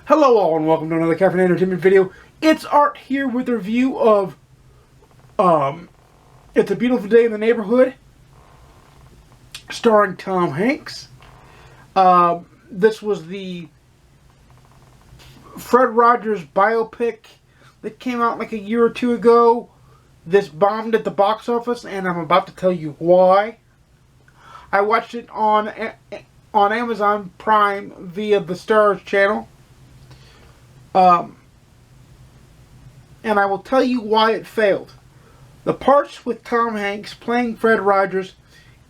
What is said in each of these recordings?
Hello all and welcome to another Caffeine Entertainment video. It's Art here with a review of It's a Beautiful Day in the Neighborhood, starring Tom Hanks. This was the Fred Rogers biopic that came out like a year or two ago. This bombed at the box office, and I'm about to tell you why. I watched it on Amazon Prime via the Stars channel. And I will tell you why it failed. The parts with Tom Hanks playing Fred Rogers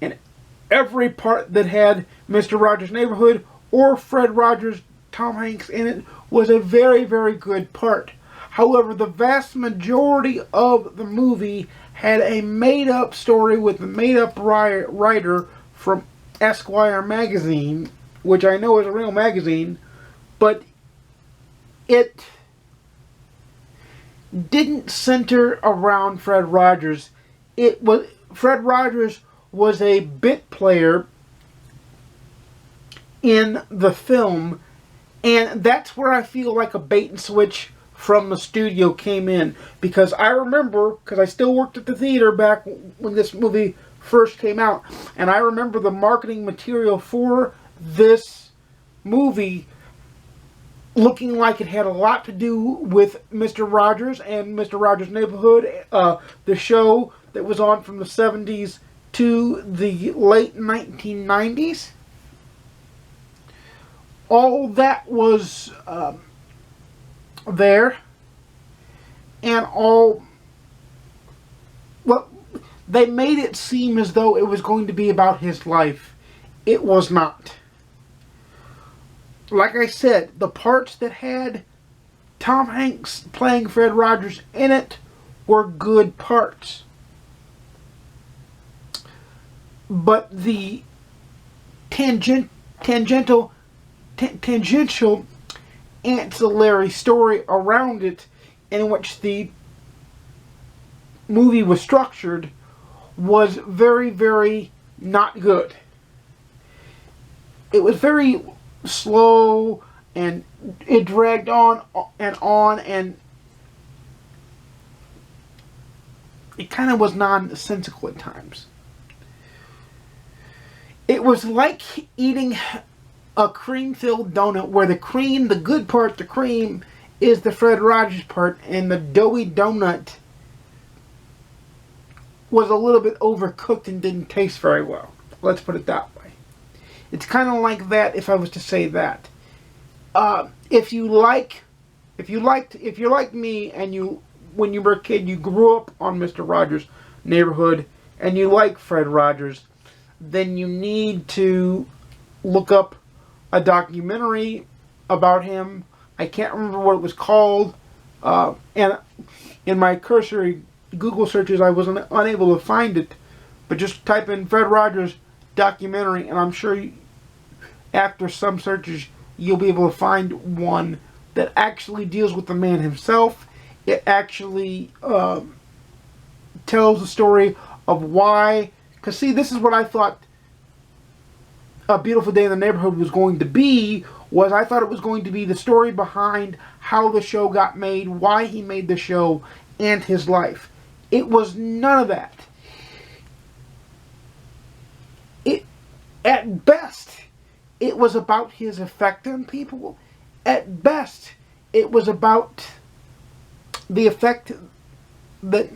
and every part that had Mr. Rogers' Neighborhood or Fred Rogers, Tom Hanks in it was a very, very good part. However, the vast majority of the movie had a made-up story with a made-up writer from Esquire magazine, which I know is a real magazine, but it didn't center around Fred Rogers. Fred Rogers was a bit player in the film, and that's where I feel like a bait and switch from the studio came in. Because I remember, because I still worked at the theater back when this movie first came out, and I remember the marketing material for this movie looking like it had a lot to do with Mr. Rogers and Mr. Rogers' Neighborhood, the show that was on from the 70s to the late 1990s. All that was there, and they made it seem as though it was going to be about his life. It was not. Like I said, the parts that had Tom Hanks playing Fred Rogers in it were good parts. But the tangential ancillary story around it, in which the movie was structured, was very, very not good. It was very slow, and it dragged on, and it kind of was nonsensical at times. It was like eating a cream-filled donut where the good part, the cream, is the Fred Rogers part, and the doughy donut was a little bit overcooked and didn't taste very well. Let's put it that way. It's kind of like that, if I was to say that. If you're like me, and when you were a kid, you grew up on Mr. Rogers' Neighborhood, and you like Fred Rogers, then you need to look up a documentary about him. I can't remember what it was called, and in my cursory Google searches, I was unable to find it. But just type in Fred Rogers documentary, and I'm sure after some searches you'll be able to find one that actually deals with the man himself. It actually tells the story of why. Because see, this is what I thought A Beautiful Day in the Neighborhood was going to be. I thought it was going to be the story behind how the show got made, why he made the show, and his life. It was none of that. At best, it was about his effect on people. At best, it was about the effect that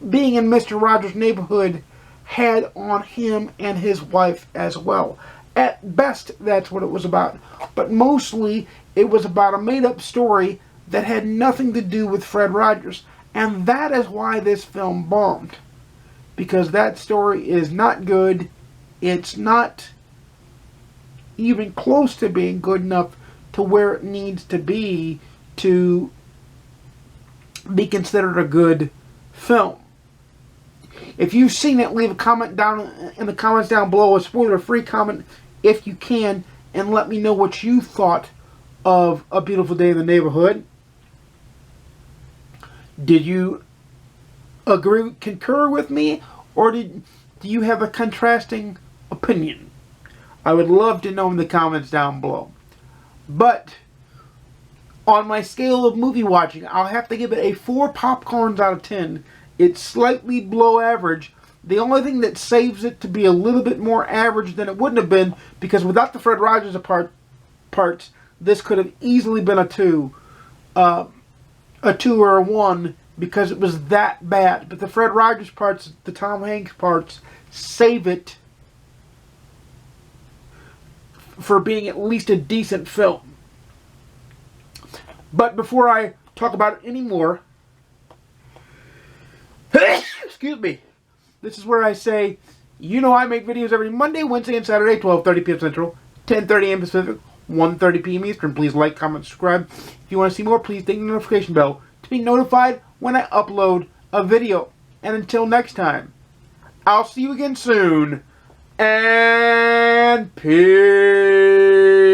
being in Mr. Rogers' Neighborhood had on him and his wife as well. At best, that's what it was about. But mostly, it was about a made-up story that had nothing to do with Fred Rogers. And that is why this film bombed. Because that story is not good. It's not even close to being good enough to where it needs to be considered a good film. If you've seen it, leave a comment down in the comments down below, a spoiler-free comment if you can, and let me know what you thought of A Beautiful Day in the Neighborhood. Did you concur with me, or do you have a contrasting opinion? I would love to know in the comments down below. But On my scale of movie watching, I'll have to give it a 4 popcorns out of 10. It's slightly below average. The only thing that saves it to be a little bit more average than it wouldn't have been, because without the Fred Rogers parts, this could have easily been a 2 or a 1, because it was that bad. But the Fred Rogers parts, the Tom Hanks parts, save it for being at least a decent film. But before I talk about it anymore, excuse me, this is where I say, you know I make videos every Monday, Wednesday, and Saturday, 12:30 p.m. Central, 10:30 a.m. Pacific, 1:30 p.m. Eastern. Please like, comment, subscribe. If you want to see more, please ding the notification bell to be notified when I upload a video. And until next time, I'll see you again soon, and peace.